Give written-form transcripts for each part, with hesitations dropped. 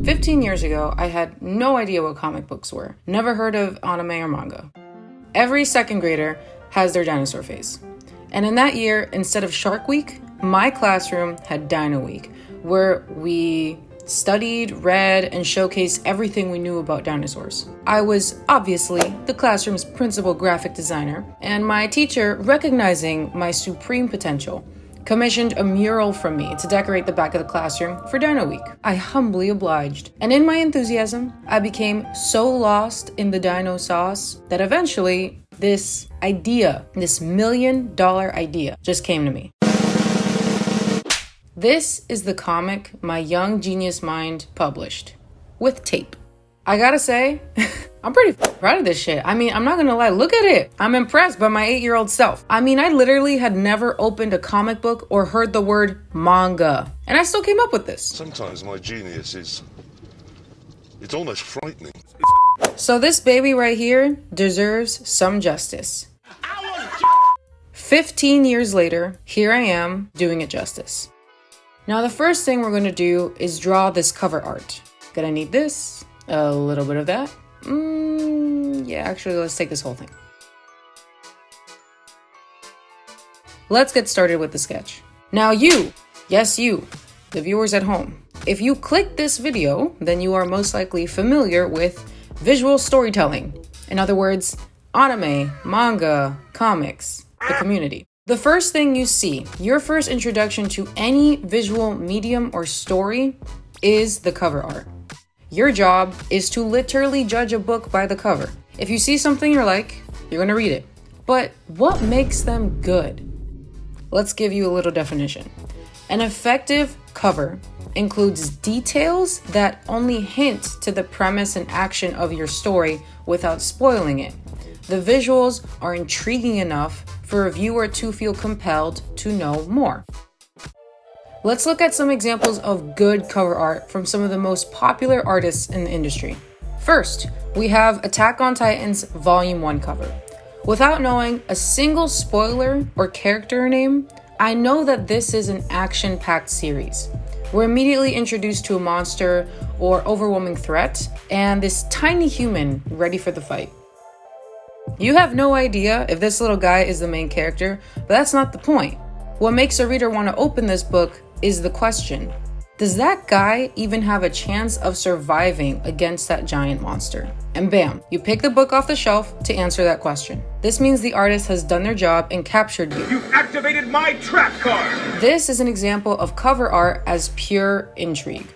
15 years ago, I had no idea what comic books were. Never heard of anime or manga. Every second grader has their dinosaur phase. And in that year, instead of Shark Week, my classroom had Dino Week, where we studied, read, and showcased everything we knew about dinosaurs. I was obviously the classroom's principal graphic designer, and my teacher, recognizing my supreme potential, commissioned a mural from me to decorate the back of the classroom for Dino Week. I humbly obliged, and in my enthusiasm, I became so lost in the dino sauce that eventually this idea, this $1 million idea, just came to me. This is the comic my young genius mind published, with tape. I gotta say, I'm pretty proud of this shit. I mean, I'm not gonna lie, look at it. I'm impressed by my 8-year-old self. I mean, I literally had never opened a comic book or heard the word manga, and I still came up with this. Sometimes my genius it's almost frightening. So this baby right here deserves some justice. 15 years later, here I am doing it justice. Now the first thing we're going to do is draw this cover art. Gonna need this, a little bit of that. Yeah, actually let's take this whole thing. Let's get started with the sketch. Now you, yes you, the viewers at home, if you click this video, then you are most likely familiar with visual storytelling. In other words, anime, manga, comics, the community. The first thing you see, your first introduction to any visual medium or story, is the cover art. Your job is to literally judge a book by the cover. If you see something you're like, you're gonna read it. But what makes them good? Let's give you a little definition. An effective cover includes details that only hint to the premise and action of your story without spoiling it. The visuals are intriguing enough for a viewer to feel compelled to know more. Let's look at some examples of good cover art from some of the most popular artists in the industry. First, we have Attack on Titan's Volume 1 cover. Without knowing a single spoiler or character name, I know that this is an action-packed series. We're immediately introduced to a monster or overwhelming threat, and this tiny human ready for the fight. You have no idea if this little guy is the main character, but that's not the point. What makes a reader want to open this book is the question: does that guy even have a chance of surviving against that giant monster? And bam, you pick the book off the shelf to answer that question. This means the artist has done their job and captured you. You activated my trap card! This is an example of cover art as pure intrigue.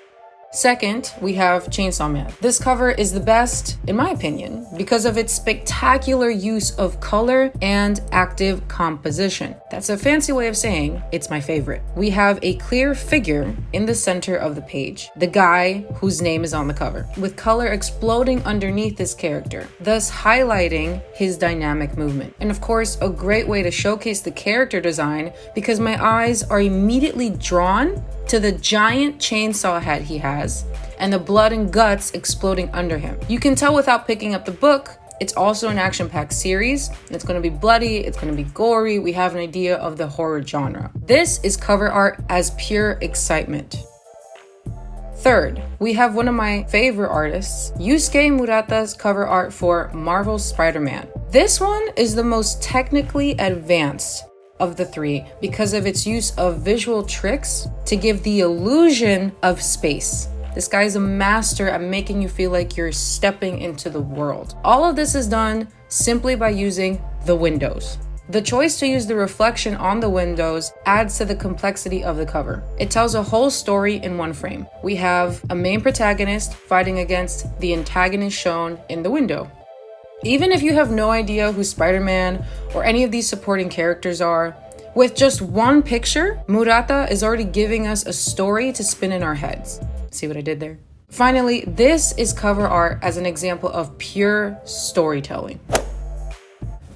Second, we have Chainsaw Man. This cover is the best, in my opinion, because of its spectacular use of color and active composition. That's a fancy way of saying it's my favorite. We have a clear figure in the center of the page, the guy whose name is on the cover, with color exploding underneath this character, thus highlighting his dynamic movement. And of course, a great way to showcase the character design, because my eyes are immediately drawn to the giant chainsaw head he has and the blood and guts exploding under him. You can tell without picking up the book, it's also an action-packed series. It's gonna be bloody, it's gonna be gory. We have an idea of the horror genre. This is cover art as pure excitement. Third, we have one of my favorite artists, Yusuke Murata's cover art for Marvel's Spider-Man. This one is the most technically advanced of the three because of its use of visual tricks to give the illusion of space. This guy's a master at making you feel like you're stepping into the world. All of this is done simply by using the windows. The choice to use the reflection on the windows adds to the complexity of the cover. It tells a whole story in one frame. We have a main protagonist fighting against the antagonist shown in the window. Even if you have no idea who Spider-Man or any of these supporting characters are, with just one picture, Murata is already giving us a story to spin in our heads. See what I did there? Finally, this is cover art as an example of pure storytelling.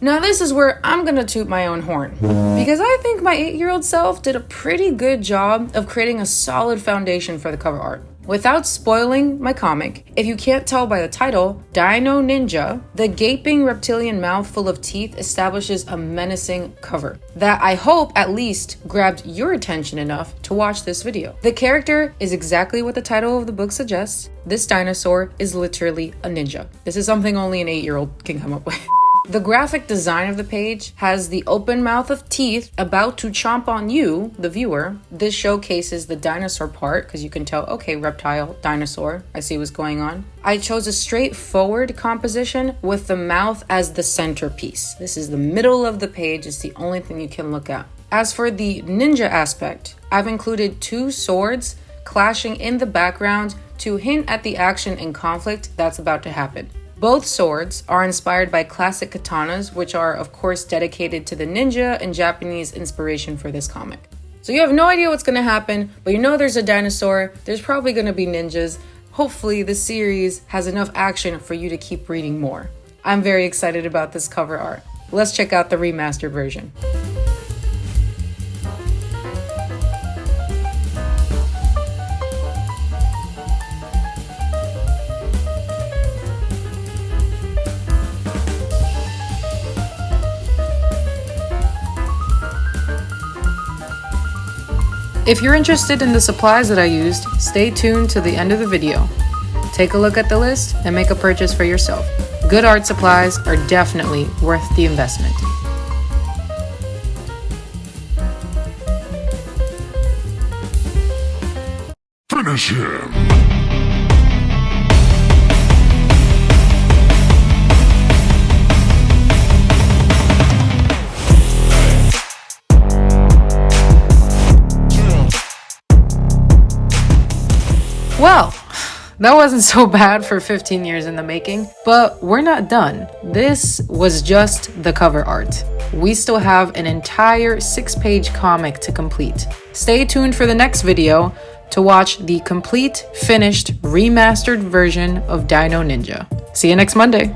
Now this is where I'm gonna toot my own horn, because I think my 8-year-old self did a pretty good job of creating a solid foundation for the cover art. Without spoiling my comic, if you can't tell by the title, Dino Ninja, the gaping reptilian mouth full of teeth establishes a menacing cover that I hope at least grabbed your attention enough to watch this video. The character is exactly what the title of the book suggests. This dinosaur is literally a ninja. This is something only an 8-year-old can come up with. The graphic design of the page has the open mouth of teeth about to chomp on you, the viewer. This showcases the dinosaur part because you can tell, okay, reptile, dinosaur, I see what's going on. I chose a straightforward composition with the mouth as the centerpiece. This is the middle of the page, it's the only thing you can look at. As for the ninja aspect, I've included 2 swords clashing in the background to hint at the action and conflict that's about to happen. Both swords are inspired by classic katanas, which are of course dedicated to the ninja and Japanese inspiration for this comic. So you have no idea what's gonna happen, but you know there's a dinosaur, there's probably gonna be ninjas. Hopefully this series has enough action for you to keep reading more. I'm very excited about this cover art. Let's check out the remastered version. If you're interested in the supplies that I used, stay tuned to the end of the video. Take a look at the list and make a purchase for yourself. Good art supplies are definitely worth the investment. Finish him! Well, that wasn't so bad for 15 years in the making, but we're not done. This was just the cover art. We still have an entire 6-page comic to complete. Stay tuned for the next video to watch the complete, finished, remastered version of Dino Ninja. See you next Monday.